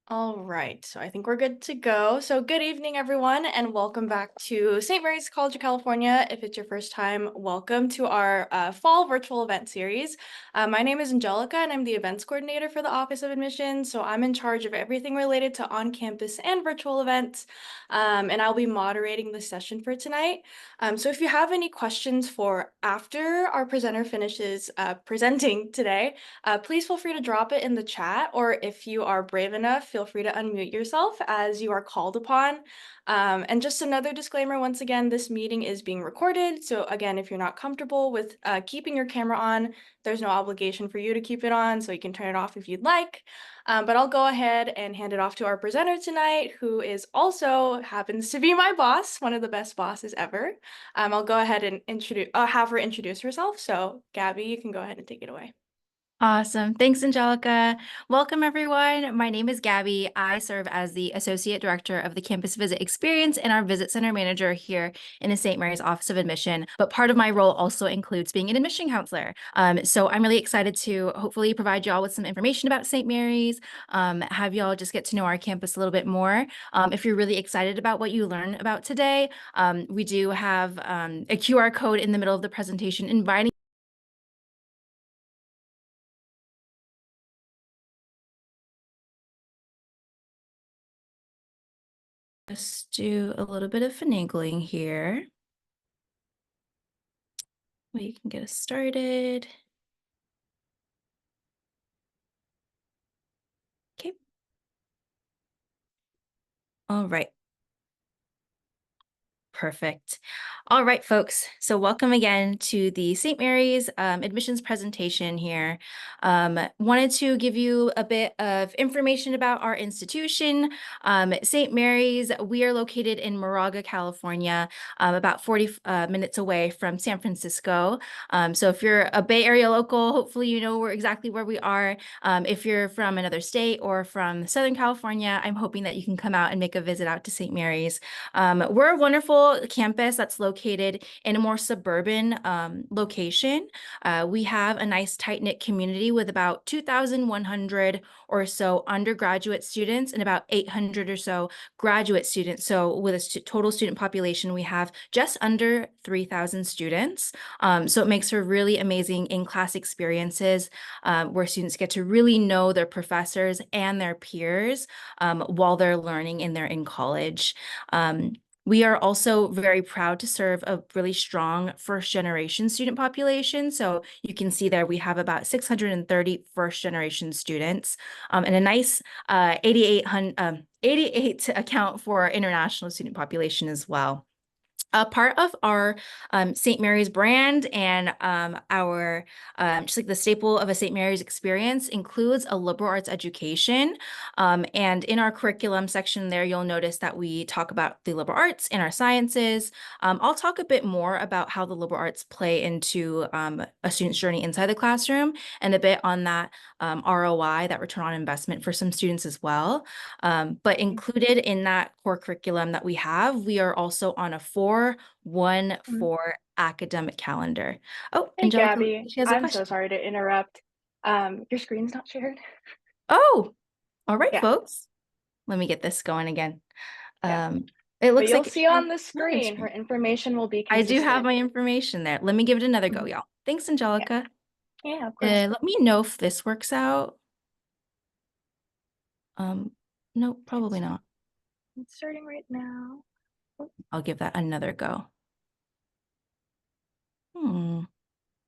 All right, so I think we're good to go. So good evening, everyone, and welcome back to St. Mary's College of California. If it's your first time, welcome to our fall virtual event series. My name is Angelica, and I'm the events coordinator for the Office of Admissions. So I'm in charge of everything related to on-campus and virtual events, and I'll be moderating the session for tonight. So if you have any questions for after our presenter finishes presenting today, please feel free to drop it in the chat, or if you are brave enough, feel free to unmute yourself as you are called upon. And just another disclaimer, once again, this meeting is being recorded. So again, if you're not comfortable with keeping your camera on, there's no obligation for you to keep it on, so you can turn it off if you'd like. But I'll go ahead and hand it off to our presenter tonight, who is also happens to be my boss, one of the best bosses ever. I'll go ahead and have her introduce herself. So Gabby, you can go ahead and take it away. Awesome. Thanks, Angelica. Welcome, everyone. My name is Gabby. I serve as the Associate Director of the Campus Visit Experience and our Visit Center Manager here in the St. Mary's Office of Admission. But part of my role also includes being an admission counselor. So I'm really excited to hopefully provide you all with some information about St. Mary's, have you all just get to know our campus a little bit more. If you're really excited about what you learn about today, we do have a QR code in the middle of the presentation inviting Let's do a little bit of finagling here. We can get us started. Okay. All right. Perfect. All right, folks. So welcome again to the St. Mary's admissions presentation here. Wanted to give you a bit of information about our institution. St. Mary's, we are located in Moraga, California, about 40 minutes away from San Francisco. So if you're a Bay Area local, hopefully you know exactly where we are. If you're from another state or from Southern California, I'm hoping that you can come out and make a visit out to St. Mary's. We're a wonderful campus that's located in a more suburban location. We have a nice tight-knit community with about 2,100 or so undergraduate students and about 800 or so graduate students. So with a total student population, we have just under 3,000 students. So it makes for really amazing in-class experiences where students get to really know their professors and their peers while they're learning and they're in college. We are also very proud to serve a really strong first-generation student population. So you can see there we have about 630 first-generation students and a nice 88 to account for our international student population as well. A part of our St. Mary's brand and our just like the staple of a St. Mary's experience includes a liberal arts education. And in our curriculum section there, you'll notice that we talk about the liberal arts and our sciences. I'll talk a bit more about how the liberal arts play into a student's journey inside the classroom and a bit on that ROI, that return on investment for some students as well. But included in that core curriculum that we have, we are also on a 4-1-4 academic calendar. Oh, Hey, Angelica, Gabby. she has a I'm so question. sorry to interrupt. Your screen's not shared. Oh, all right, Yeah, folks. Let me get this going again. yeah. It But looks you'll like see on the not on screen, her screen. information will be I do have consistent. my information there. Let me give it another go, Mhm. y'all. Thanks, Yeah, Angelica. yeah, of course. Let me know if this works out. No, probably not. It's starting right now. Oh, I'll give that another go.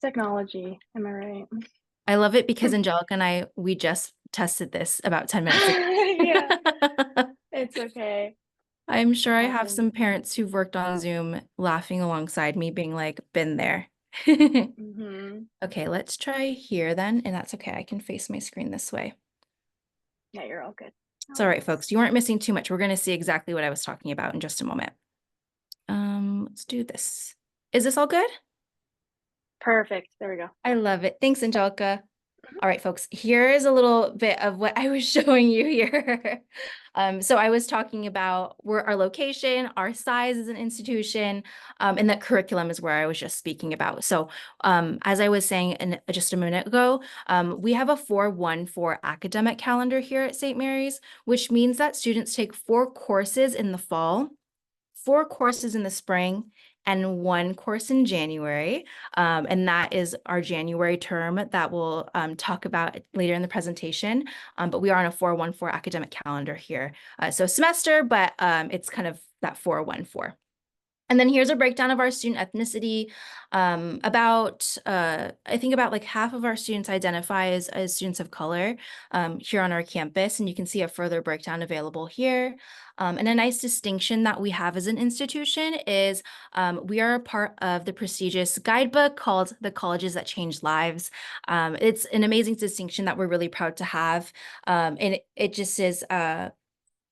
technology, am I right? I love it because Angelica and we just tested this about 10 minutes ago. Yeah, it's okay. I'm sure I have Happens. some parents who've worked on Zoom laughing alongside me, being like, been there. Mm-hmm. Okay, let's try here then, and that's okay. I can face my screen this way. Yeah, you're all good. It's all right, folks. You weren't missing too much. We're going to see exactly what I was talking about in just a moment. Let's do this. Is this all good? Perfect. There we go. I love it. Thanks, Angelica. All right, folks, here is a little bit of what I was showing you here. So I was talking about our location, our size as an institution, and that curriculum is where I was just speaking about. So as I was saying just a minute ago, we have a 4-1-4 academic calendar here at St. Mary's, which means that students take 4 courses in the fall, 4 courses in the spring, and 1 course in January. And that is our January term that we'll talk about later in the presentation. But we are on a 4-1-4 academic calendar here. So semester, but it's kind of that 4-1-4. And then here's a breakdown of our student ethnicity. I think about like half of our students identify as students of color here on our campus, and you can see a further breakdown available here. And a nice distinction that we have as an institution is we are a part of the prestigious guidebook called The Colleges That Change Lives. It's an amazing distinction that we're really proud to have. And it just is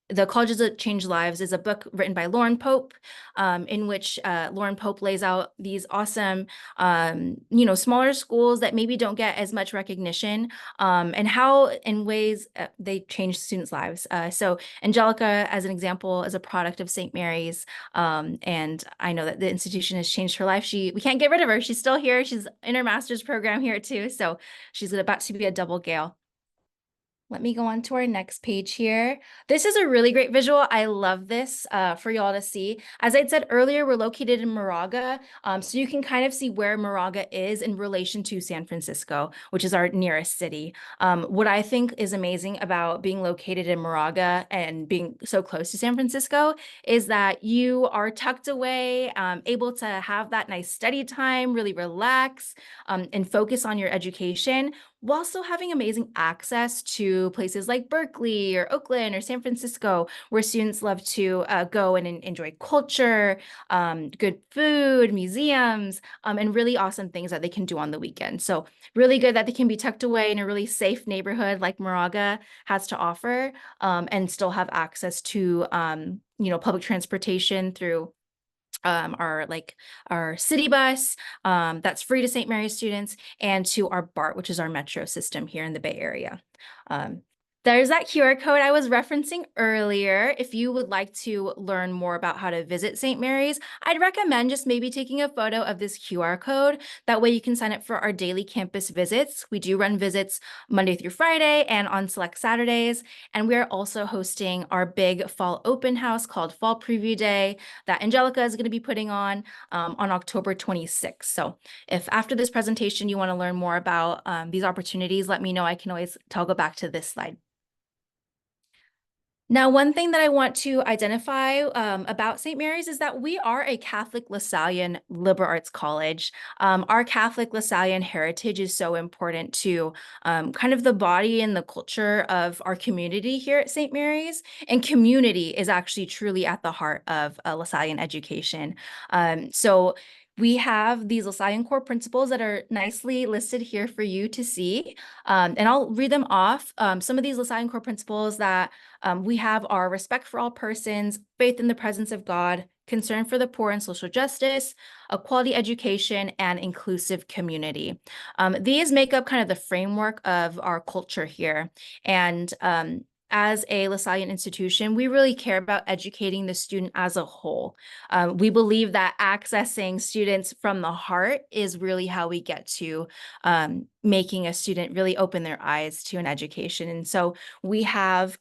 The Colleges That Change Lives is a book written by Lauren Pope, in which Lauren Pope lays out these awesome, smaller schools that maybe don't get as much recognition, and how in ways they change students' lives. So Angelica, as an example, is a product of St. Mary's, and I know that the institution has changed her life. We can't get rid of her. She's still here. She's in her master's program here too. So she's about to be a double Gale. Let me go on to our next page here. This is a really great visual. I love this for y'all to see. As I said earlier, we're located in Moraga, so you can kind of see where Moraga is in relation to San Francisco, which is our nearest city. What I think is amazing about being located in Moraga and being so close to San Francisco is that you are tucked away, able to have that nice study time, really relax, and focus on your education, while still having amazing access to places like Berkeley or Oakland or San Francisco, where students love to go and enjoy culture, good food, museums, and really awesome things that they can do on the weekend. So really good that they can be tucked away in a really safe neighborhood like Moraga has to offer, and still have access to public transportation through our city bus that's free to St. Mary's students, and to our BART, which is our metro system here in the Bay Area. There's that QR code I was referencing earlier. If you would like to learn more about how to visit St. Mary's, I'd recommend just maybe taking a photo of this QR code. That way you can sign up for our daily campus visits. We do run visits Monday through Friday and on select Saturdays. And we are also hosting our big fall open house called Fall Preview Day that Angelica is going to be putting on October 26th. So if after this presentation you want to learn more about these opportunities, let me know. I can always toggle back to this slide. Now, one thing that I want to identify about St. Mary's is that we are a Catholic Lasallian liberal arts college. Our Catholic Lasallian heritage is so important to kind of the body and the culture of our community here at St. Mary's. And community is actually truly at the heart of Lasallian education. So we have these Lasallian core principles that are nicely listed here for you to see. And I'll read them off. Some of these Lasallian core principles that we have are respect for all persons, faith in the presence of God, concern for the poor and social justice, a quality education, and inclusive community. These make up kind of the framework of our culture here. And as a Lasallian institution, we really care about educating the student as a whole. We believe that accessing students from the heart is really how we get to making a student really open their eyes to an education. And so we have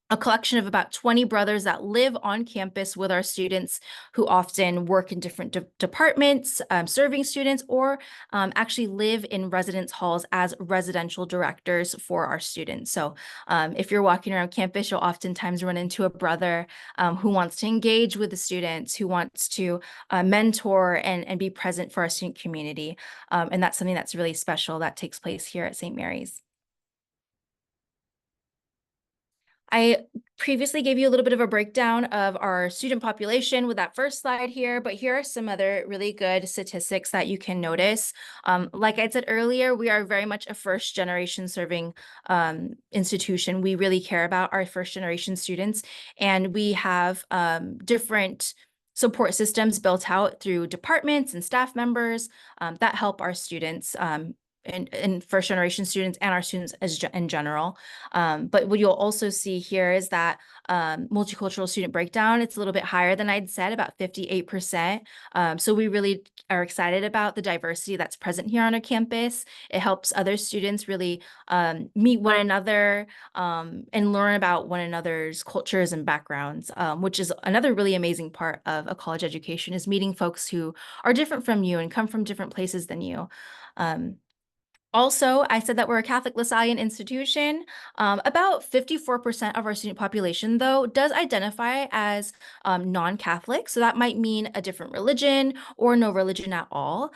a collection of about 20 brothers that live on campus with our students, who often work in different departments, serving students, or actually live in residence halls as residential directors for our students. So if you're walking around campus, you'll oftentimes run into a brother who wants to engage with the students, who wants to mentor and be present for our student community. And that's something that's really special that takes place here at St. Mary's. I previously gave you a little bit of a breakdown of our student population with that first slide here, but here are some other really good statistics that you can notice. Like I said earlier, we are very much a first generation serving institution. We really care about our first generation students, and we have different support systems built out through departments and staff members that help our students and first generation students and our students in general. But what you'll also see here is that multicultural student breakdown, it's a little bit higher than I'd said, about 58%. So we really are excited about the diversity that's present here on our campus. It helps other students really meet one another and learn about one another's cultures and backgrounds, which is another really amazing part of a college education, is meeting folks who are different from you and come from different places than you. Also, I said that we're a Catholic Lasallian institution. About 54% of our student population, though, does identify as non-Catholic. So that might mean a different religion or no religion at all.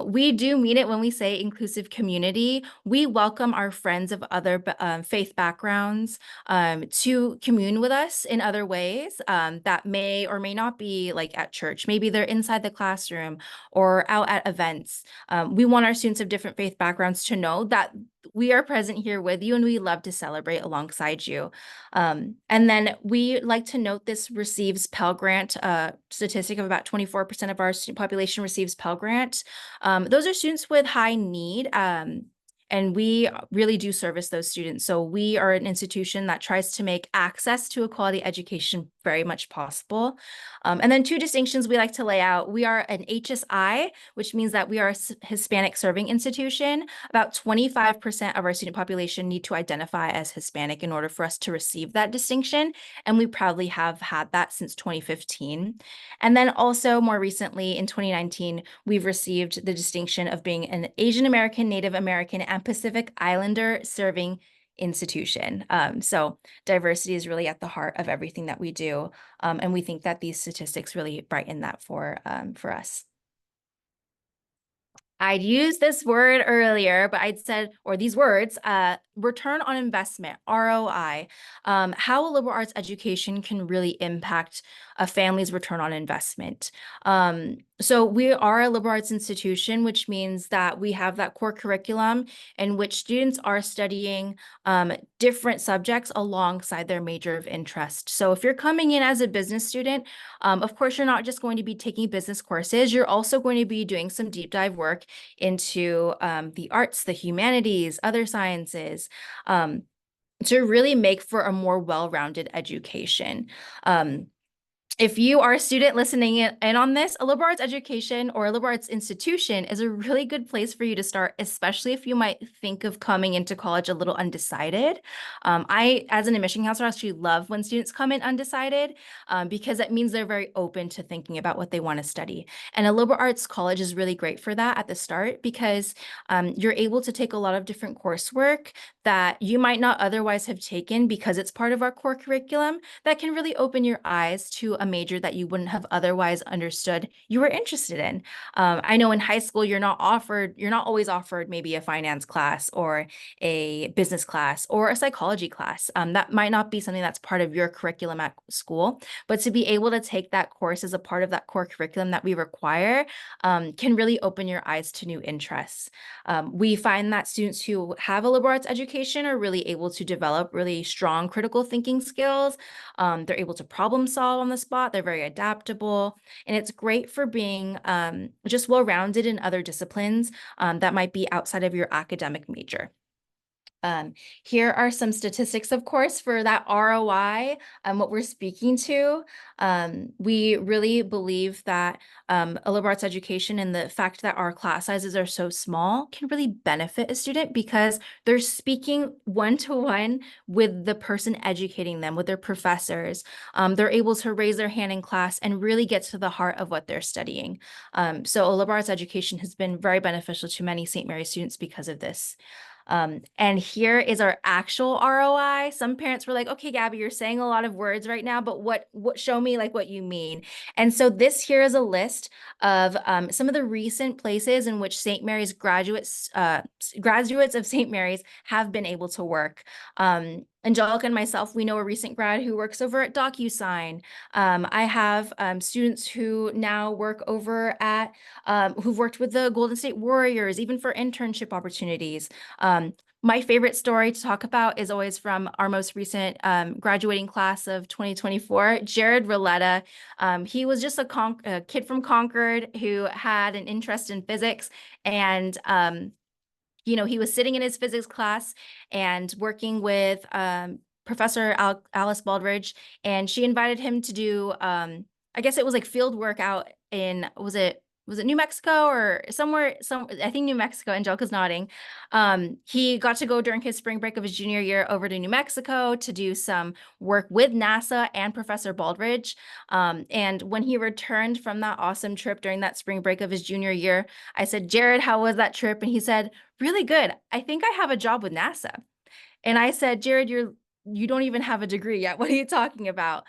We do mean it when we say inclusive community. We welcome our friends of other faith backgrounds to commune with us in other ways that may or may not be like at church. Maybe they're inside the classroom or out at events. We want our students of different faith backgrounds to know that we are present here with you and we love to celebrate alongside you. And then we like to note this receives Pell Grant statistic of about 24% of our student population receives Pell Grant. Those are students with high need. And we really do service those students. So we are an institution that tries to make access to a quality education very much possible. And then two distinctions we like to lay out. We are an HSI, which means that we are a Hispanic serving institution. About 25% of our student population need to identify as Hispanic in order for us to receive that distinction. And we proudly have had that since 2015. And then also more recently in 2019, we've received the distinction of being an Asian American, Native American, and Pacific Islander serving institution. So diversity is really at the heart of everything that we do. And we think that these statistics really brighten that for us. I'd used this word earlier, but I'd said, or these words, return on investment, ROI, how a liberal arts education can really impact a family's return on investment. So we are a liberal arts institution, which means that we have that core curriculum in which students are studying different subjects alongside their major of interest. So if you're coming in as a business student, of course, you're not just going to be taking business courses, you're also going to be doing some deep dive work into the arts, the humanities, other sciences, to really make for a more well-rounded education. If you are a student listening in on this, a liberal arts education or a liberal arts institution is a really good place for you to start, especially if you might think of coming into college a little undecided. I, as an admission counselor, actually love when students come in undecided because that means they're very open to thinking about what they want to study. And a liberal arts college is really great for that at the start because you're able to take a lot of different coursework that you might not otherwise have taken because it's part of our core curriculum that can really open your eyes to a major that you wouldn't have otherwise understood you were interested in. I know in high school, you're not always offered maybe a finance class or a business class or a psychology class. That might not be something that's part of your curriculum at school, but to be able to take that course as a part of that core curriculum that we require can really open your eyes to new interests. We find that students who have a liberal arts education are really able to develop really strong critical thinking skills. They're able to problem solve on the spot. They're very adaptable, and it's great for being just well-rounded in other disciplines that might be outside of your academic major. Here are some statistics, of course, for that ROI and what we're speaking to. We really believe that a liberal arts education and the fact that our class sizes are so small can really benefit a student because they're speaking one-to-one with the person educating them, with their professors. They're able to raise their hand in class and really get to the heart of what they're studying. So a liberal arts education has been very beneficial to many St. Mary's students because of this. And here is our actual ROI. Some parents were like, okay, Gabby, you're saying a lot of words right now, but what show me like what you mean. And so this here is a list of some of the recent places in which St. Mary's graduates of St. Mary's have been able to work. Angelica and myself, we know a recent grad who works over at DocuSign. I have students who now work over at, who've worked with the Golden State Warriors, even for internship opportunities. My favorite story to talk about is always from our most recent graduating class of 2024, Jared Roletta. He was just a kid from Concord who had an interest in physics, and he was sitting in his physics class and working with Professor Alice Baldridge, and she invited him to do, I guess it was like field work out in, was it New Mexico or somewhere, I think New Mexico. Angelica's nodding. He got to go during his spring break of his junior year over to New Mexico to do some work with NASA and Professor Baldridge. And when he returned from that awesome trip during that spring break of his junior year, I said, Jared, how was that trip? And he said, really good. I think I have a job with NASA. And I said, Jared, you don't even have a degree yet. What are you talking about?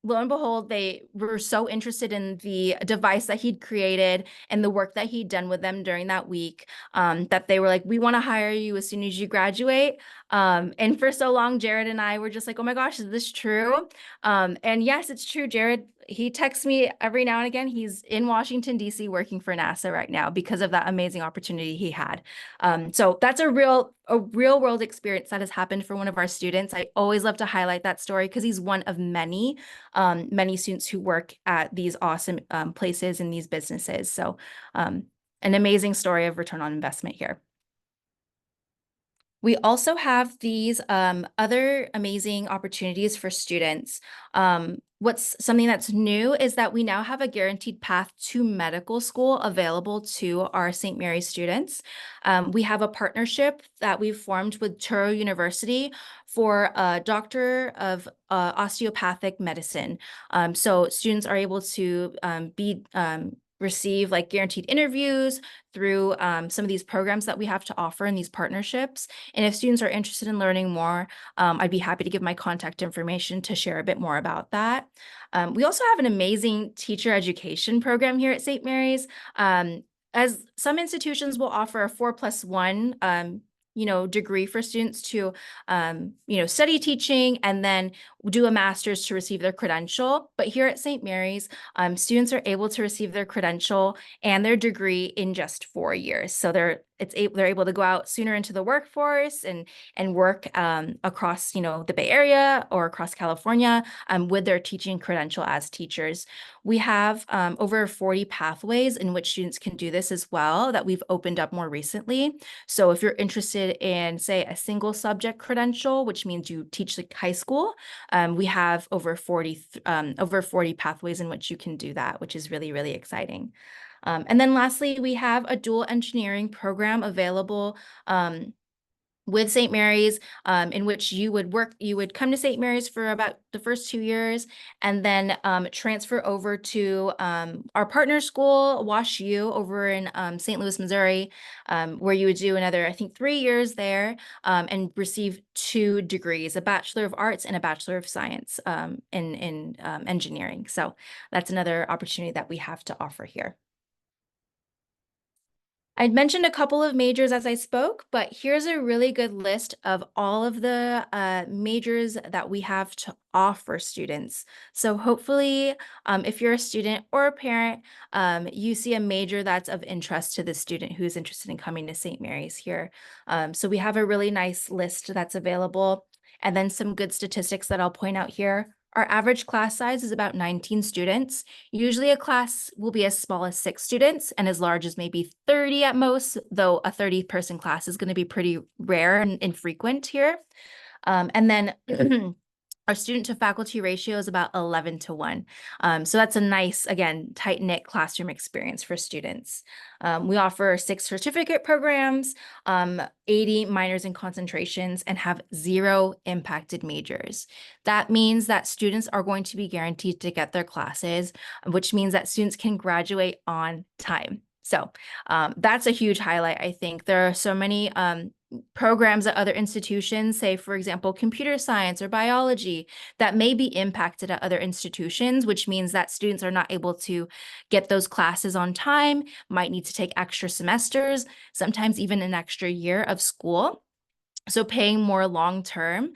Lo and behold, they were so interested in the device that he'd created and the work that he'd done with them during that week, that they were like, we want to hire you as soon as you graduate. And for so long, Jared and I were just like, oh my gosh, is this true? And yes, it's true. Jared, he texts me every now and again. He's in Washington, D.C. working for NASA right now because of that amazing opportunity he had. So that's a real world experience that has happened for one of our students. I always love to highlight that story because he's one of many students who work at these awesome places in these businesses. So an amazing story of return on investment here. We also have these other amazing opportunities for students. What's something that's new is that we now have a guaranteed path to medical school available to our St. Mary's students. We have a partnership that we've formed with Touro University for a doctor of osteopathic medicine. So students are able to receive like guaranteed interviews through some of these programs that we have to offer in these partnerships. And if students are interested in learning more, I'd be happy to give my contact information to share a bit more about that. We also have an amazing teacher education program here at St. Mary's. As some institutions will offer a 4+1 degree for students to, study teaching and then do a master's to receive their credential. But here at St. Mary's, students are able to receive their credential and their degree in just 4 years. So they're able to go out sooner into the workforce and work across, the Bay Area or across California with their teaching credential as teachers. We have over 40 pathways in which students can do this as well that we've opened up more recently. So if you're interested in, say, a single subject credential, which means you teach like high school, we have over 40 pathways in which you can do that, which is really, really exciting. And then lastly, we have a dual engineering program available with St. Mary's, in which you would come to St. Mary's for about the first 2 years and then transfer over to our partner school, Wash U, over in St. Louis, Missouri, where you would do another, I think, 3 years there and receive 2 degrees, a Bachelor of Arts and a Bachelor of Science in engineering. So that's another opportunity that we have to offer here. I'd mentioned a couple of majors as I spoke, but here's a really good list of all of the majors that we have to offer students. So hopefully, if you're a student or a parent, you see a major that's of interest to the student who's interested in coming to St. Mary's here. So we have a really nice list that's available, and then some good statistics that I'll point out here. Our average class size is about 19 students. Usually a class will be as small as 6 students and as large as maybe 30 at most, though a 30-person class is going to be pretty rare and infrequent here. And then our student to faculty ratio is about 11:1. So that's a nice, again, tight-knit classroom experience for students. We offer 6 certificate programs, 80 minors and concentrations, and have 0 impacted majors. That means that students are going to be guaranteed to get their classes, which means that students can graduate on time. So that's a huge highlight, I think. There are so many programs at other institutions, say, for example, computer science or biology, that may be impacted at other institutions, which means that students are not able to get those classes on time, might need to take extra semesters, sometimes even an extra year of school. So paying more long-term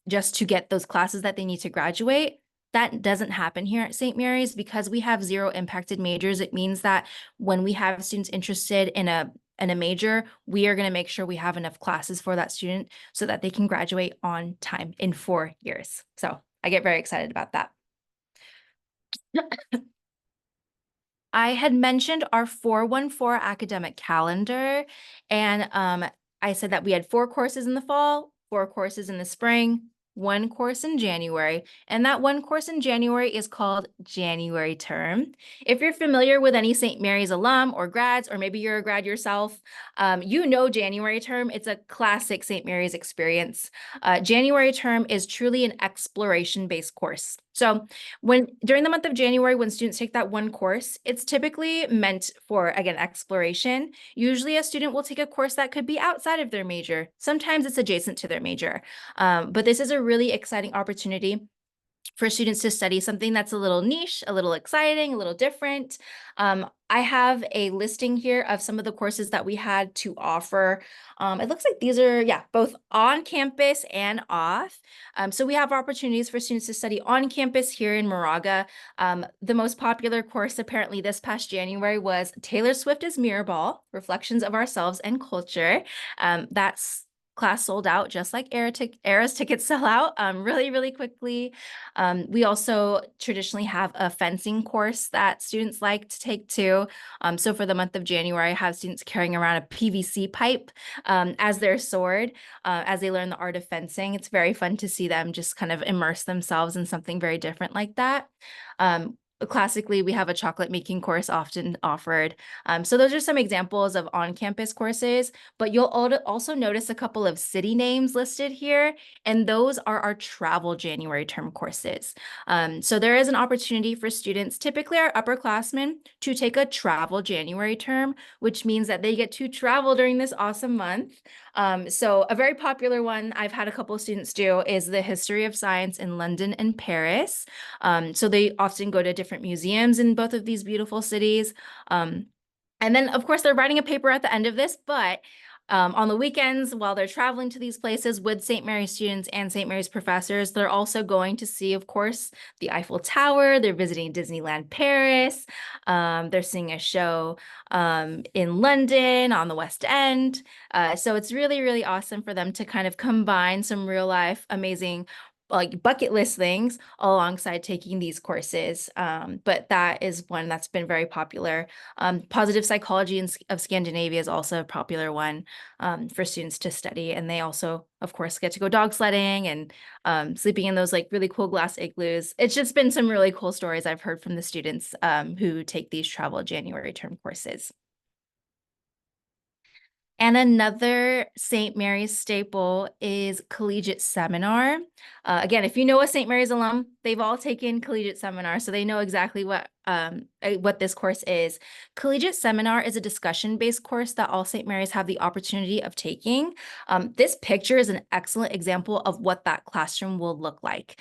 just to get those classes that they need to graduate. That doesn't happen here at St. Mary's because we have 0 impacted majors. It means that when we have students interested in a major, we are going to make sure we have enough classes for that student so that they can graduate on time in 4 years. So I get very excited about that. I had mentioned our 414 academic calendar, and I said that we had 4 courses in the fall, 4 courses in the spring, 1 course in January, and that 1 course in January is called January term. If you're familiar with any St. Mary's alum or grads, or maybe you're a grad yourself, you know January term. It's a classic St. Mary's experience. January term is truly an exploration-based course. So during the month of January, when students take that 1 course, it's typically meant for, again, exploration. Usually a student will take a course that could be outside of their major. Sometimes it's adjacent to their major. But this is a really exciting opportunity for students to study something that's a little niche, a little exciting, a little different. I have a listing here of some of the courses that we had to offer. It looks like these are, both on campus and off. So we have opportunities for students to study on campus here in Moraga. The most popular course apparently this past January was Taylor Swift is Mirrorball, Reflections of Ourselves and Culture. That's class sold out, just like Era's tickets sell out really, really quickly. We also traditionally have a fencing course that students like to take too. So for the month of January, I have students carrying around a PVC pipe as their sword as they learn the art of fencing. It's very fun to see them just kind of immerse themselves in something very different like that. Classically, we have a chocolate making course often offered. So those are some examples of on-campus courses, but you'll also notice a couple of city names listed here, and those are our travel January term courses. So there is an opportunity for students, typically our upperclassmen, to take a travel January term, which means that they get to travel during this awesome month. So a very popular one I've had a couple of students do is the history of science in London and Paris. So they often go to different museums in both of these beautiful cities. And then, of course, they're writing a paper at the end of this, but on the weekends, while they're traveling to these places with St. Mary's students and St. Mary's professors, they're also going to see, of course, the Eiffel Tower. They're visiting Disneyland Paris. They're seeing a show in London on the West End. So it's really, really awesome for them to kind of combine some real life, amazing like bucket list things alongside taking these courses. But that is one that's been very popular. Positive psychology of Scandinavia is also a popular one for students to study. And they also, of course, get to go dog sledding and sleeping in those like really cool glass igloos. It's just been some really cool stories I've heard from the students who take these travel January term courses. And another St. Mary's staple is collegiate seminar. Again, if you know a St. Mary's alum, they've all taken collegiate seminar, so they know exactly what this course is. Collegiate seminar is a discussion-based course that all St. Mary's have the opportunity of taking. This picture is an excellent example of what that classroom will look like.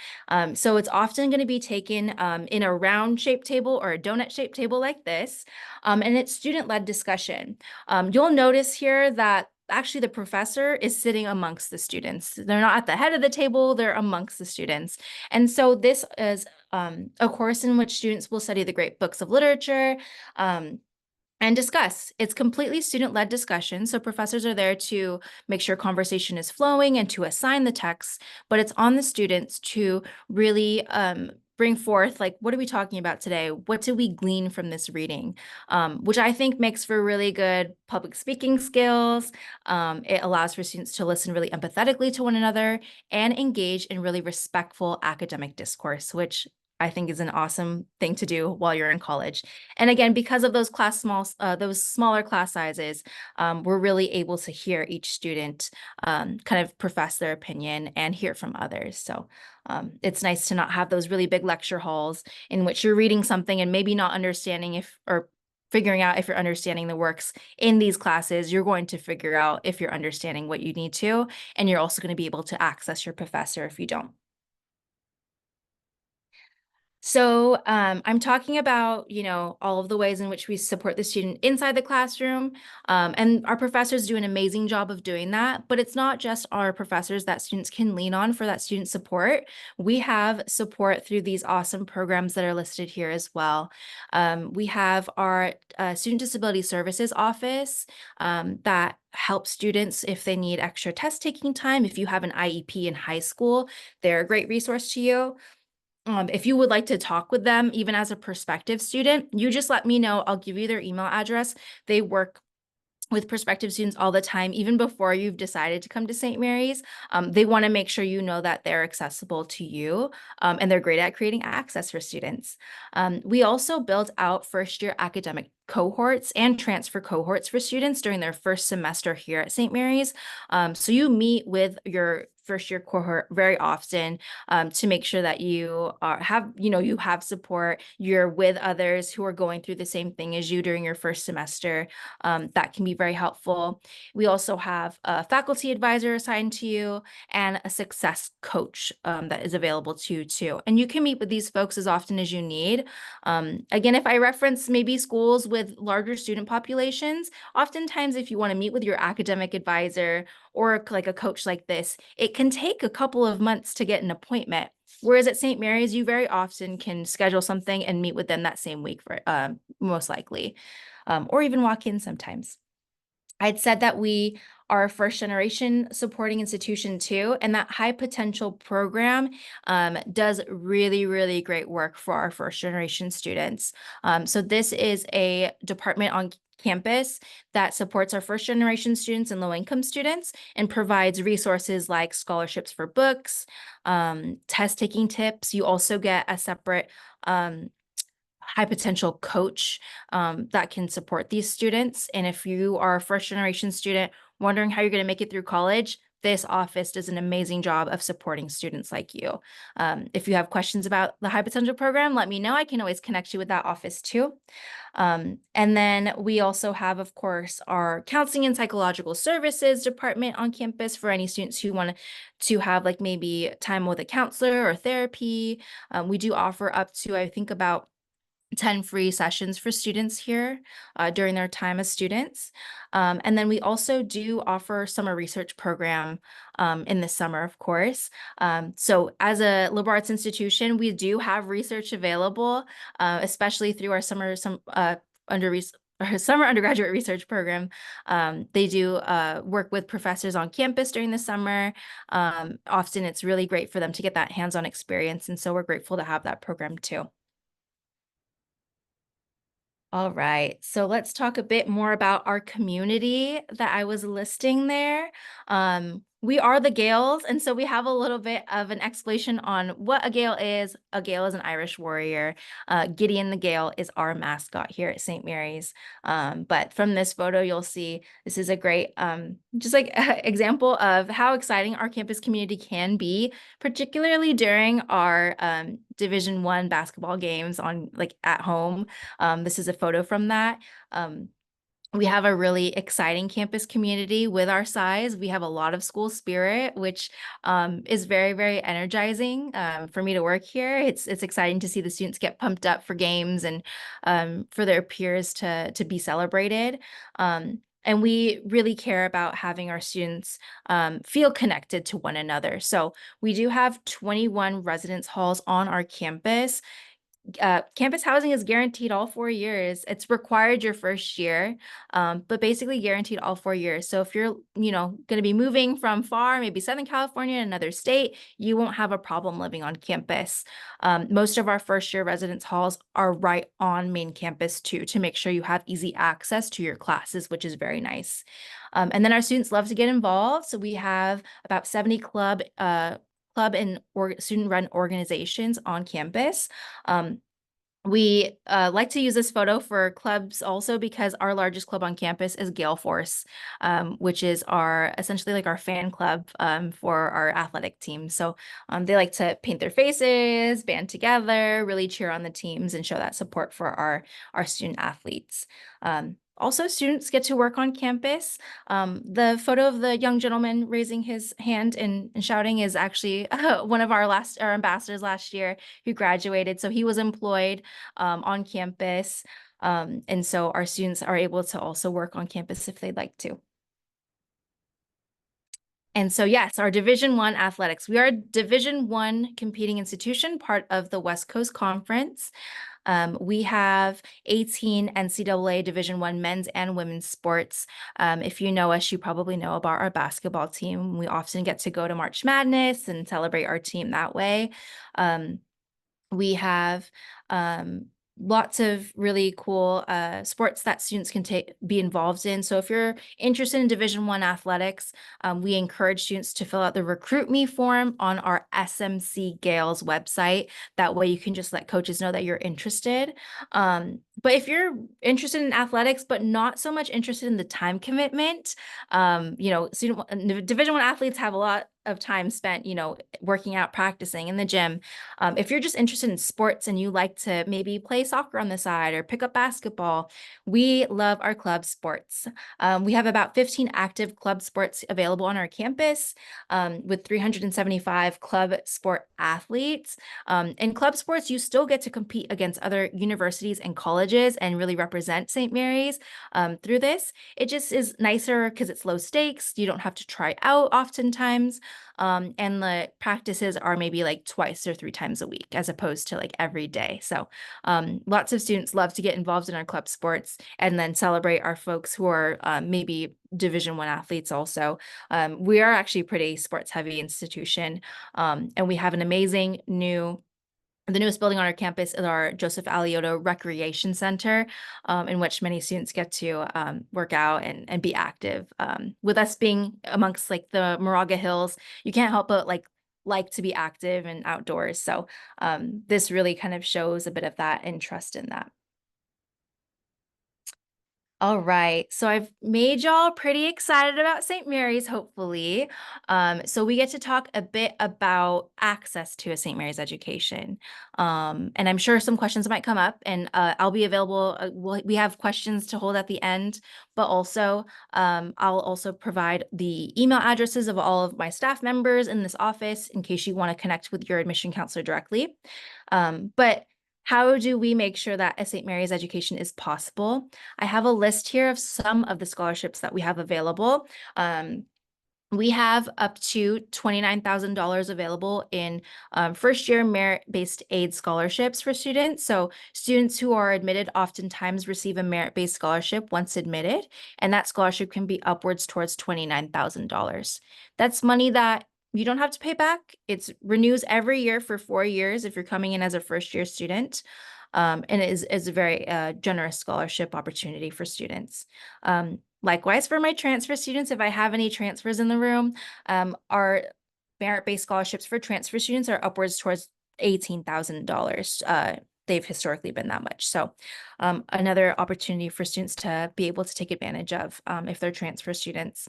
So it's often going to be taken in a round-shaped table or a donut-shaped table like this, and it's student-led discussion. You'll notice here that actually the professor is sitting amongst the students. They're not at the head of the table, they're amongst the students. And so this is a course in which students will study the great books of literature and discuss. It's completely student-led discussion, so professors are there to make sure conversation is flowing and to assign the text, but it's on the students to really bring forth, like, what are we talking about today? What did we glean from this reading? Which I think makes for really good public speaking skills. It allows for students to listen really empathetically to one another and engage in really respectful academic discourse, which I think is an awesome thing to do while you're in college. And again, because of those smaller class sizes, we're really able to hear each student kind of profess their opinion and hear from others. So it's nice to not have those really big lecture halls in which you're reading something and maybe not understanding or figuring out if you're understanding the works in these classes. You're going to figure out if you're understanding what you need to, and you're also going to be able to access your professor if you don't. So I'm talking about, all of the ways in which we support the student inside the classroom, and our professors do an amazing job of doing that, but it's not just our professors that students can lean on for that student support. We have support through these awesome programs that are listed here as well. We have our Student Disability Services Office that helps students if they need extra test taking time. If you have an IEP in high school, they're a great resource to you. If you would like to talk with them, even as a prospective student, you just let me know. I'll give you their email address. They work with prospective students all the time, even before you've decided to come to St. Mary's. They want to make sure you know that they're accessible to you, and they're great at creating access for students. We also build out first-year academic cohorts and transfer cohorts for students during their first semester here at St. Mary's. So you meet with your first year cohort very often, to make sure that you you have support, you're with others who are going through the same thing as you during your first semester. That can be very helpful. We also have a faculty advisor assigned to you and a success coach that is available to you too. And you can meet with these folks as often as you need. Again, if I reference maybe schools with larger student populations, oftentimes if you want to meet with your academic advisor or like a coach like this, it can take a couple of months to get an appointment. Whereas at St. Mary's, you very often can schedule something and meet with them that same week, for most likely, or even walk in sometimes. I'd said that we are a first generation supporting institution too, and that high potential program does really, really great work for our first generation students. So this is a department on campus that supports our first generation students and low income students and provides resources like scholarships for books, test taking tips. You also get a separate high potential coach that can support these students. And if you are a first generation student wondering how you're going to make it through college, this office does an amazing job of supporting students like you. If you have questions about the high potential program, let me know. I can always connect you with that office too. And then we also have, of course, our counseling and psychological services department on campus for any students who want to have like maybe time with a counselor or therapy. We do offer up to, I think, about 10 free sessions for students here during their time as students. And then we also do offer summer research program in the summer, of course. So as a liberal arts institution, we do have research available, especially through our summer undergraduate research program. They do work with professors on campus during the summer. Often it's really great for them to get that hands-on experience. And so we're grateful to have that program too. All right, so let's talk a bit more about our community that I was listing there. We are the Gaels, and so we have a little bit of an explanation on what a Gael is. A Gael is an Irish warrior. Gideon the Gael is our mascot here at St. Mary's. But from this photo, you'll see this is a great, just like example of how exciting our campus community can be, particularly during our Division I basketball games on like at home. This is a photo from that. We have a really exciting campus community with our size. We have a lot of school spirit, which is very, very energizing for me to work here. It's exciting to see the students get pumped up for games and for their peers to be celebrated. And we really care about having our students feel connected to one another. So we do have 21 residence halls on our campus. Campus housing is guaranteed all 4 years. It's required your first year, but basically guaranteed all 4 years. So if you're, going to be moving from far, maybe Southern California, another state, you won't have a problem living on campus. Most of our first year residence halls are right on main campus too, to make sure you have easy access to your classes, which is very nice. And then our students love to get involved. So we have about 70 club and student-run organizations on campus. We like to use this photo for clubs also because our largest club on campus is Gale Force, which is essentially like our fan club for our athletic team. So they like to paint their faces, band together, really cheer on the teams and show that support for our student athletes. Also, students get to work on campus. The photo of the young gentleman raising his hand and shouting is actually one of our ambassadors last year who graduated. So he was employed on campus. And so our students are able to also work on campus if they'd like to. And so, yes, our Division I athletics. We are a Division I competing institution, part of the West Coast Conference. We have 18 NCAA Division I men's and women's sports. If you know us, you probably know about our basketball team. We often get to go to March Madness and celebrate our team that way. We have lots of really cool sports that students can be involved in. So if you're interested in Division I athletics, we encourage students to fill out the Recruit Me form on our SMC Gales website. That way you can just let coaches know that you're interested. But if you're interested in athletics, but not so much interested in the time commitment, Division I athletes have a lot of time spent, working out, practicing in the gym. If you're just interested in sports and you like to maybe play soccer on the side or pick up basketball, we love our club sports. We have about 15 active club sports available on our campus, with 375 club sport athletes. In club sports, you still get to compete against other universities and colleges and really represent St. Mary's through this. It just is nicer because it's low stakes. You don't have to try out oftentimes. And the practices are maybe like twice or 3 times a week as opposed to like every day. So lots of students love to get involved in our club sports and then celebrate our folks who are maybe Division I athletes also. We are actually a pretty sports heavy institution, and we have an amazing the newest building on our campus is our Joseph Alioto Recreation Center, in which many students get to work out and be active. With us being amongst like the Moraga Hills, you can't help but like to be active and outdoors. So this really kind of shows a bit of that interest in that. All right, so I've made y'all pretty excited about St. Mary's, hopefully. So we get to talk a bit about access to a St. Mary's education. And I'm sure some questions might come up, and I'll be available. We have questions to hold at the end, but also I'll also provide the email addresses of all of my staff members in this office in case you want to connect with your admission counselor directly. But how do we make sure that a St. Mary's education is possible? I have a list here of some of the scholarships that we have available. We have up to $29,000 available in first-year merit-based aid scholarships for students. So students who are admitted oftentimes receive a merit-based scholarship once admitted, and that scholarship can be upwards towards $29,000. That's money that you don't have to pay back. It renews every year for 4 years if you're coming in as a first-year student. And it is a very generous scholarship opportunity for students. Likewise, for my transfer students, if I have any transfers in the room, our merit-based scholarships for transfer students are upwards towards $18,000. They've historically been that much. So another opportunity for students to be able to take advantage of if they're transfer students.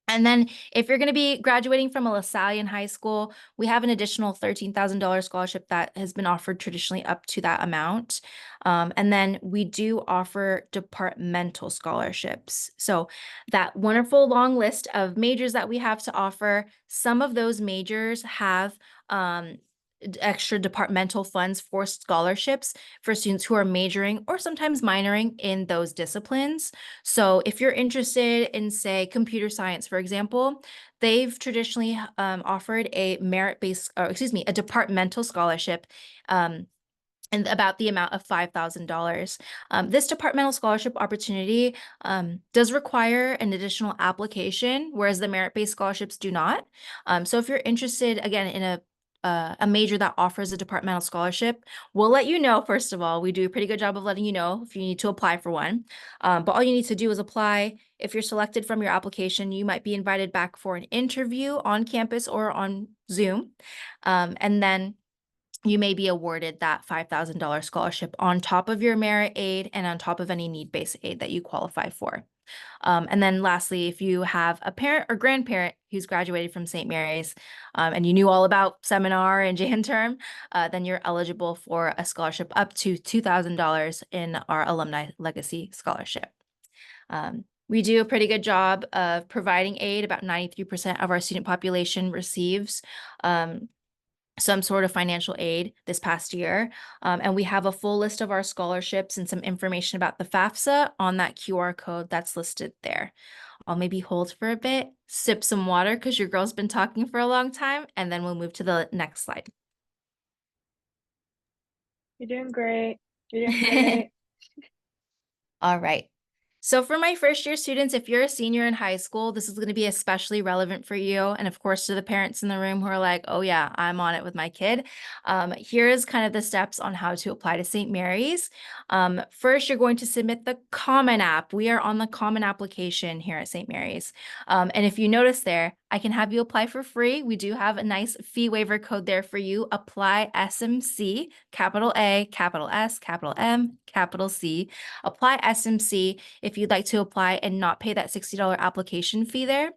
And then if you're going to be graduating from a LaSallian High School, we have an additional $13,000 scholarship that has been offered traditionally up to that amount. And then we do offer departmental scholarships. So that wonderful long list of majors that we have to offer, some of those majors have extra departmental funds for scholarships for students who are majoring or sometimes minoring in those disciplines. So if you're interested in, say, computer science, for example, they've traditionally offered a a departmental scholarship and about the amount of $5,000. This departmental scholarship opportunity does require an additional application, whereas the merit-based scholarships do not. So if you're interested, again, in a major that offers a departmental scholarship, we'll let you know. First of all, we do a pretty good job of letting you know if you need to apply for one. But all you need to do is apply. If you're selected from your application, you might be invited back for an interview on campus or on Zoom. And then you may be awarded that $5,000 scholarship on top of your merit aid and on top of any need-based aid that you qualify for. And then lastly, if you have a parent or grandparent who's graduated from St. Mary's and you knew all about seminar and Jan term, then you're eligible for a scholarship up to $2,000 in our Alumni Legacy Scholarship. We do a pretty good job of providing aid. About 93% of our student population receives some sort of financial aid this past year. And we have a full list of our scholarships and some information about the FAFSA on that QR code that's listed there. I'll maybe hold for a bit, sip some water because your girl's been talking for a long time, and then we'll move to the next slide. You're doing great. You're doing great. All right. So for my first year students, if you're a senior in high school, this is going to be especially relevant for you. And of course, to the parents in the room who are like, oh yeah, I'm on it with my kid. Here's kind of the steps on how to apply to St. Mary's. First, you're going to submit the Common App. We are on the Common application here at St. Mary's. And if you notice there, I can have you apply for free. We do have a nice fee waiver code there for you. Apply SMC, capital A, capital S, capital M, capital C. Apply SMC if you'd like to apply and not pay that $60 application fee there.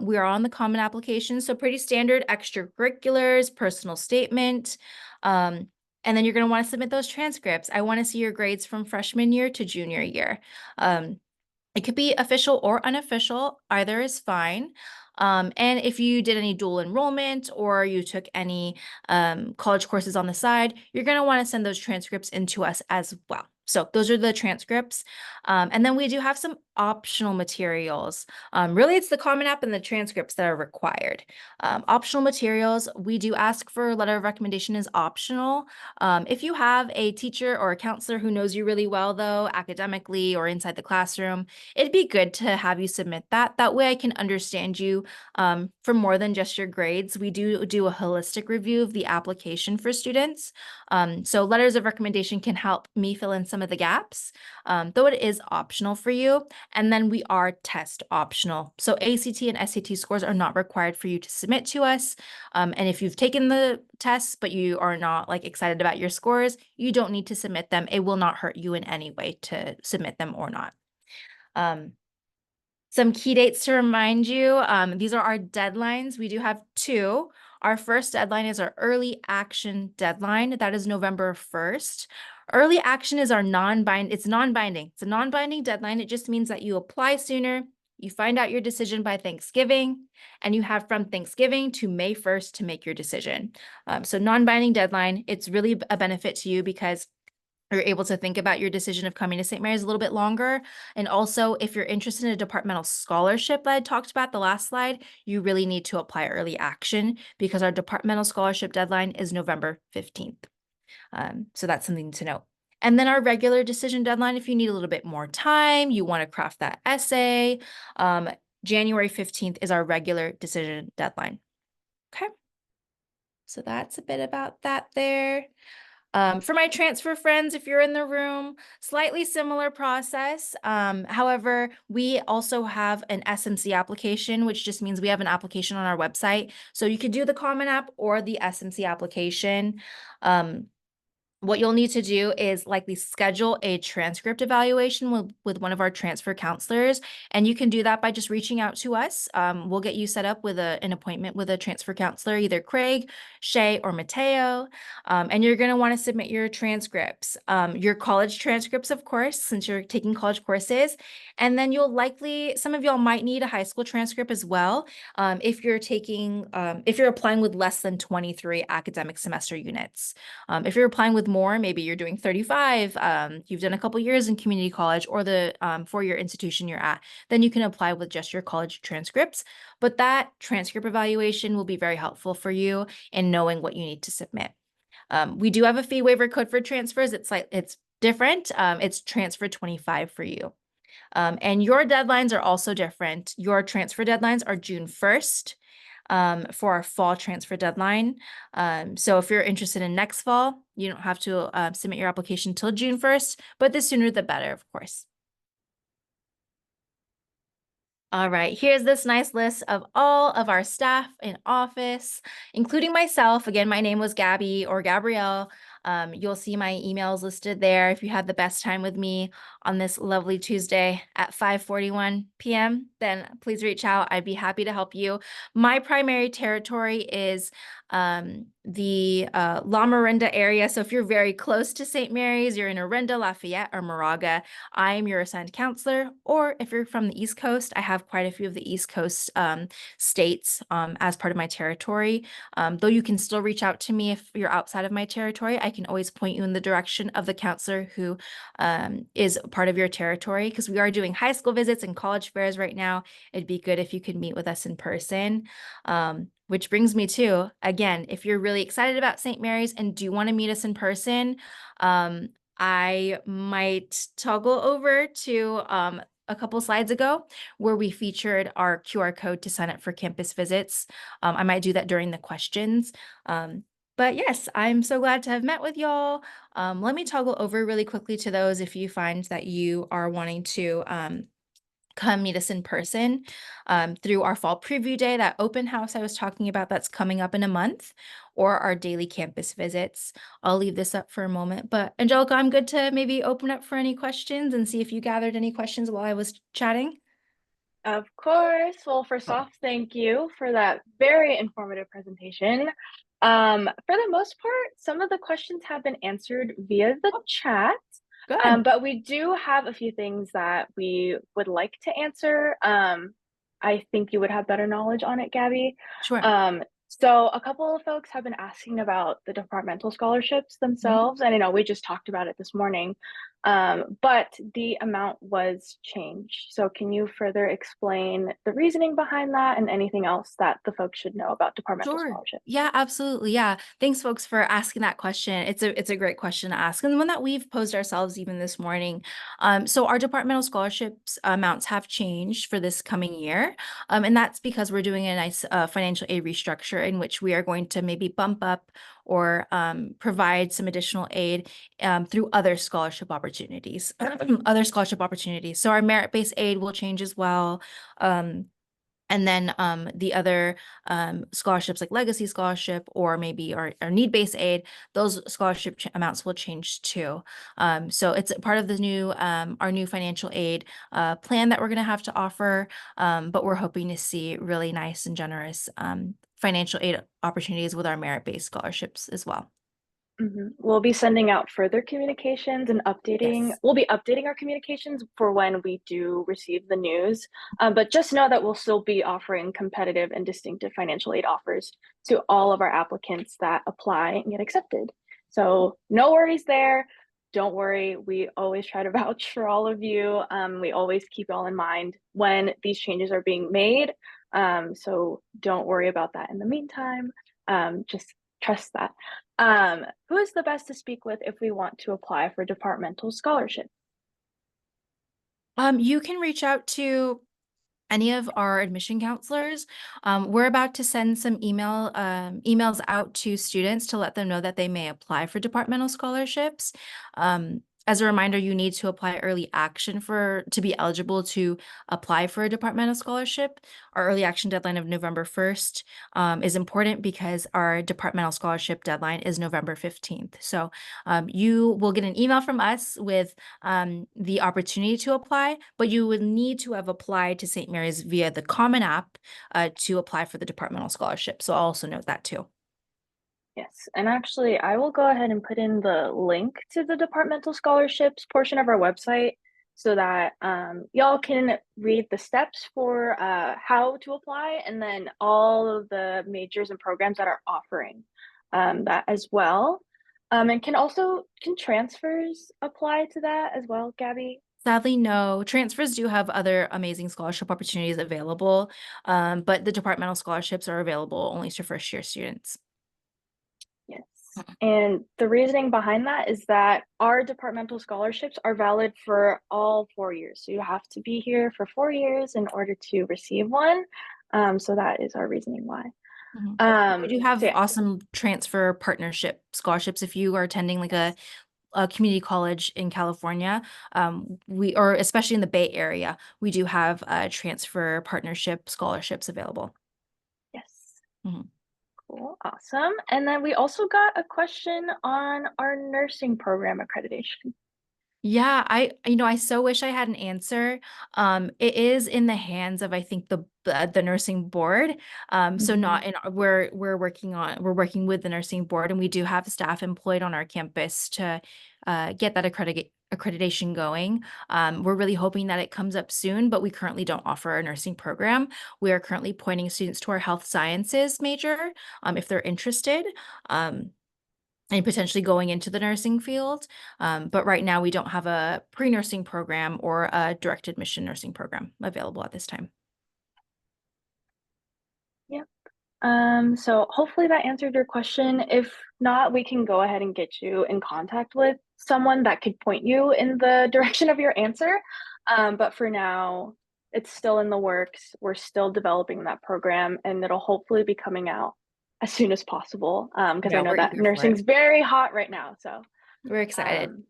We are on the Common application, so pretty standard extracurriculars, personal statement. And then you're going to want to submit those transcripts. I want to see your grades from freshman year to junior year. It could be official or unofficial, either is fine. And if you did any dual enrollment or you took any college courses on the side, you're going to want to send those transcripts into us as well. So those are the transcripts. And then we do have some optional materials. Really, it's the Common App and the transcripts that are required. Optional materials, we do ask for a letter of recommendation is optional. If you have a teacher or a counselor who knows you really well, though, academically or inside the classroom, it'd be good to have you submit that. That way I can understand you for more than just your grades. We do a holistic review of the application for students. So letters of recommendation can help me fill in some of the gaps, though it is optional for you. And then we are test optional. So ACT and SAT scores are not required for you to submit to us. And if you've taken the tests, but you are not like excited about your scores, you don't need to submit them. It will not hurt you in any way to submit them or not. Some key dates to remind you, these are our deadlines. We do have two. Our first deadline is our early action deadline. That is November 1st. Early action is our non-binding. It's non-binding. It's a non-binding deadline. It just means that you apply sooner, you find out your decision by Thanksgiving, and you have from Thanksgiving to May 1st to make your decision. So non-binding deadline, it's really a benefit to you because you're able to think about your decision of coming to St. Mary's a little bit longer. And also, if you're interested in a departmental scholarship that I talked about the last slide, you really need to apply early action because our departmental scholarship deadline is November 15th. So that's something to note. And then our regular decision deadline, if you need a little bit more time, you want to craft that essay, January 15th is our regular decision deadline. Okay. So that's a bit about that there. For my transfer friends, if you're in the room, slightly similar process. However, we also have an SMC application, which just means we have an application on our website. So you could do the Common App or the SMC application. What you'll need to do is likely schedule a transcript evaluation with one of our transfer counselors. And you can do that by just reaching out to us. We'll get you set up with an appointment with a transfer counselor, either Craig, Shay, or Mateo. And you're going to want to submit your transcripts, your college transcripts, of course, since you're taking college courses. And then you'll likely, some of y'all might need a high school transcript as well. If you're applying with less than 23 academic semester units. If you're applying with more, maybe you're doing 35, you've done a couple years in community college or the four-year institution you're at, then you can apply with just your college transcripts. But that transcript evaluation will be very helpful for you in knowing what you need to submit. We do have a fee waiver code for transfers. It's different. It's transfer 25 for you. And your deadlines are also different. Your transfer deadlines are June 1st. For our fall transfer deadline. So if you're interested in next fall, you don't have to submit your application till June 1st, but the sooner the better, of course. All right, here's this nice list of all of our staff in office, including myself. Again, my name was Gabby or Gabrielle. You'll see my emails listed there if you had the best time with me on this lovely Tuesday at 5:41 p.m., then please reach out. I'd be happy to help you. My primary territory is the La Miranda area. So if you're very close to St. Mary's, you're in Orinda, Lafayette, or Moraga, I am your assigned counselor. Or if you're from the East Coast, I have quite a few of the East Coast states as part of my territory. Though you can still reach out to me if you're outside of my territory, I can always point you in the direction of the counselor who is part of your territory, because we are doing high school visits and college fairs right now. It'd be good if you could meet with us in person. Which brings me to, again, if you're really excited about St. Mary's and do want to meet us in person, I might toggle over to a couple slides ago, where we featured our QR code to sign up for campus visits. I might do that during the questions. But yes, I'm so glad to have met with y'all. Let me toggle over really quickly to those if you find that you are wanting to come meet us in person through our fall preview day, that open house I was talking about that's coming up in a month, or our daily campus visits. I'll leave this up for a moment, but Angelica, I'm good to maybe open up for any questions and see if you gathered any questions while I was chatting. Of course. Well, first off, thank you for that very informative presentation. For the most part, some of the questions have been answered via the chat. Good. But we do have a few things that we would like to answer. I think you would have better knowledge on it, Gabby. Sure. So a couple of folks have been asking about the departmental scholarships themselves, and I know we just talked about it this morning, but the amount was changed. So can you further explain the reasoning behind that and anything else that the folks should know about departmental Sure. scholarships? Yeah, absolutely. Yeah. Thanks, folks, for asking that question. It's a great question to ask, and one that we've posed ourselves even this morning. So our departmental scholarships amounts have changed for this coming year, and that's because we're doing a nice financial aid restructure in which we are going to maybe bump up or provide some additional aid through other scholarship opportunities. Other scholarship opportunities. So our merit-based aid will change as well. And then the other scholarships like Legacy Scholarship or maybe our need-based aid, those scholarship amounts will change too. So it's part of the new our new financial aid plan that we're going to have to offer, but we're hoping to see really nice and generous financial aid opportunities with our merit-based scholarships as well. We'll be sending out further communications and updating. Yes. We'll be updating our communications for when we do receive the news. But just know that we'll still be offering competitive and distinctive financial aid offers to all of our applicants that apply and get accepted. So no worries there. Don't worry. We always try to vouch for all of you. We always keep all in mind when these changes are being made. So don't worry about that in the meantime. Just trust that. Who is the best to speak with if we want to apply for departmental scholarship? You can reach out to any of our admission counselors. We're about to send some emails out to students to let them know that they may apply for departmental scholarships. As a reminder, you need to apply early action to be eligible to apply for a departmental scholarship. Our early action deadline of November 1st is important because our departmental scholarship deadline is November 15th. So you will get an email from us with the opportunity to apply, but you would need to have applied to St. Mary's via the Common App to apply for the departmental scholarship. So I'll also note that too. Yes, and actually, I will go ahead and put in the link to the departmental scholarships portion of our website so that y'all can read the steps for how to apply and then all of the majors and programs that are offering that as well. And can transfers apply to that as well, Gabby? Sadly, no. Transfers do have other amazing scholarship opportunities available, but the departmental scholarships are available only to first-year students. Yes. And the reasoning behind that is that our departmental scholarships are valid for all 4 years. So you have to be here for 4 years in order to receive one. So that is our reasosoning why. We do have So yeah. awesome transfer partnership scholarships if you are attending like a community college in California, or especially in the Bay Area, we do have transfer partnership scholarships available. Yes. Mhm. Cool. Awesome. And then we also got a question on our nursing program accreditation. Yeah, I so wish I had an answer. It is in the hands of, I think, the nursing board. So not in we're working with the nursing board, and we do have staff employed on our campus to get that accreditation going. We're really hoping that it comes up soon, but we currently don't offer a nursing program. We are currently pointing students to our health sciences major, if they're interested. And potentially going into the nursing field. But right now we don't have a pre-nursing program or a direct admission nursing program available at this time. Yep. So hopefully that answered your question. If not, we can go ahead and get you in contact with someone that could point you in the direction of your answer. But for now, it's still in the works. We're still developing that program, and it'll hopefully be coming out as soon as possible. Because I Yeah, know we're that eager for it. nursing's very hot right now. So, We're excited.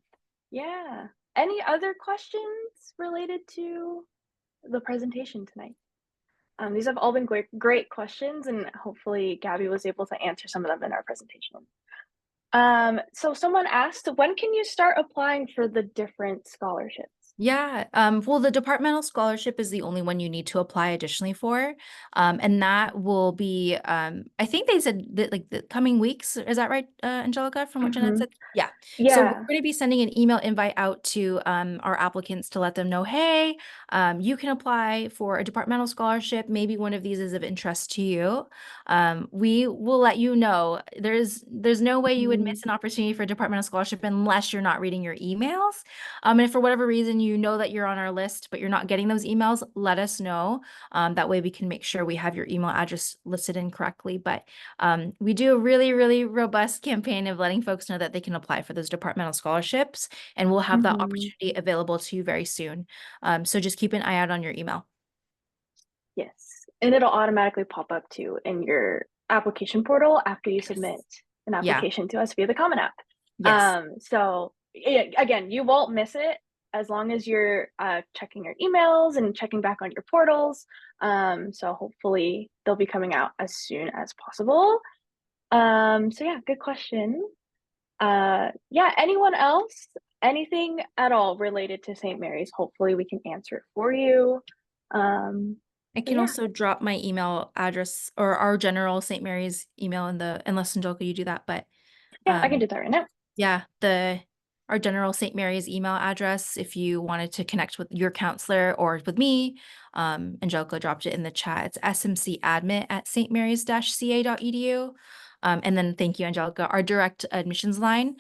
yeah. Any other questions related to the presentation tonight? These have all been great questions, and hopefully Gabby was able to answer some of them in our presentation. So someone asked, when can you start applying for the different scholarships? Yeah, well, the departmental scholarship is the only one you need to apply additionally for. And that will be, I think they said that like the coming weeks, is that right, Angelica, from what Jeanette said? Yeah. So we're Yeah. going to be sending an email invite out to our applicants to let them know, hey, you can apply for a departmental scholarship. Maybe one of these is of interest to you. We will let you know. There's no way you would miss an opportunity for a departmental scholarship unless you're not reading your emails. And if for whatever reason you know that you're on our list, but you're not getting those emails, let us know. That way we can make sure we have your email address listed incorrectly. But we do a really, really robust campaign of letting folks know that they can apply for those departmental scholarships, and we'll have that opportunity available to you very soon. So just keep an eye out on your email. Yes. And it'll automatically pop up too in your application portal after you submit an Yeah. application to us via the Common App. Yes. So again, you won't miss it as long as you're checking your emails and checking back on your portals. So hopefully they'll be coming out as soon as possible. So yeah, good question. Yeah, anyone else? Anything at all related to St. Mary's? Hopefully we can answer it for you. I can yeah. also drop my email address or our general St. Mary's email in the, unless Angelica, you do that, but Yeah, I can do that right now. yeah, our general St. Mary's email address, if you wanted to connect with your counselor or with me, Angelica dropped it in the chat. It's smcadmin@stmarys-ca.edu. And then thank you, Angelica. Our direct admissions line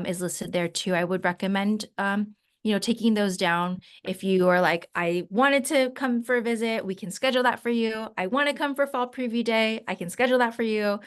is listed there too. I would recommend taking those down. If you are like, I wanted to come for a visit, we can schedule that for you. I want to come for fall preview day, I can schedule that for you.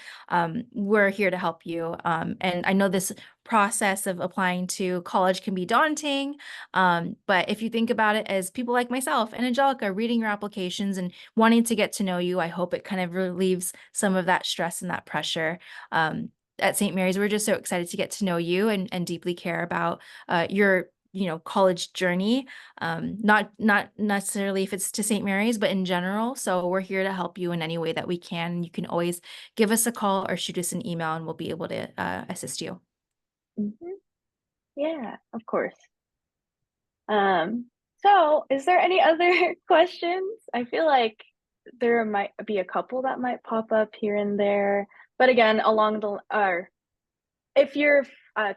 We're here to help you. And I know this process of applying to college can be daunting. But if you think about it as people like myself and Angelica reading your applications and wanting to get to know you, I hope it kind of relieves some of that stress and that pressure. At St. Mary's, we're just so excited to get to know you and deeply care about your college journey, not necessarily if it's to St. Mary's, but in general. So we're here to help you in any way that we can. You can always give us a call or shoot us an email and we'll be able to assist you. Yeah, of course. So is there any other questions? I feel like there might be a couple that might pop up here and there, but again, if you're oh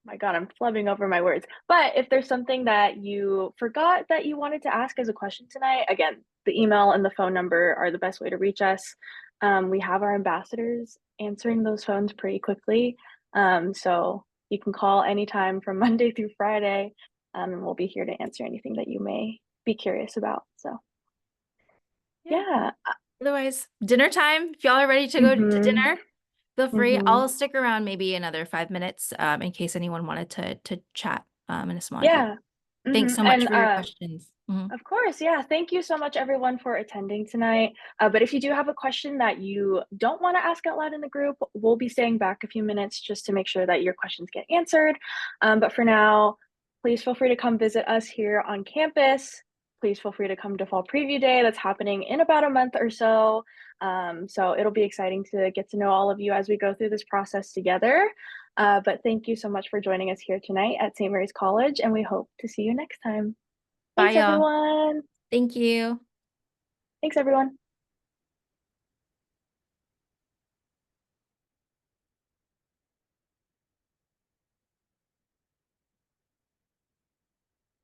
my God, I'm flubbing over my words. But if there's something that you forgot that you wanted to ask as a question tonight, again, the email and the phone number are the best way to reach us. We have our ambassadors answering those phones pretty quickly. So you can call anytime from Monday through Friday, and we'll be here to answer anything that you may be curious about. So yeah. Otherwise, dinner time. If y'all are ready to go to dinner, feel free. I'll Mhm. stick around maybe another 5 minutes in case anyone wanted to chat in a small group. Yeah. Thanks so much for your questions. Of course, yeah. Thank you so much, everyone, for attending tonight. But if you do have a question that you don't want to ask out loud in the group, we'll be staying back a few minutes just to make sure that your questions get answered. But for now, please feel free to come visit us here on campus. Please feel free to come to Fall Preview Day. That's happening in about a month or so. So it'll be exciting to get to know all of you as we go through this process together. But thank you so much for joining us here tonight at St. Mary's College, and we hope to see you next time. Bye, Thanks, y'all. everyone. Thank you. Thanks, everyone.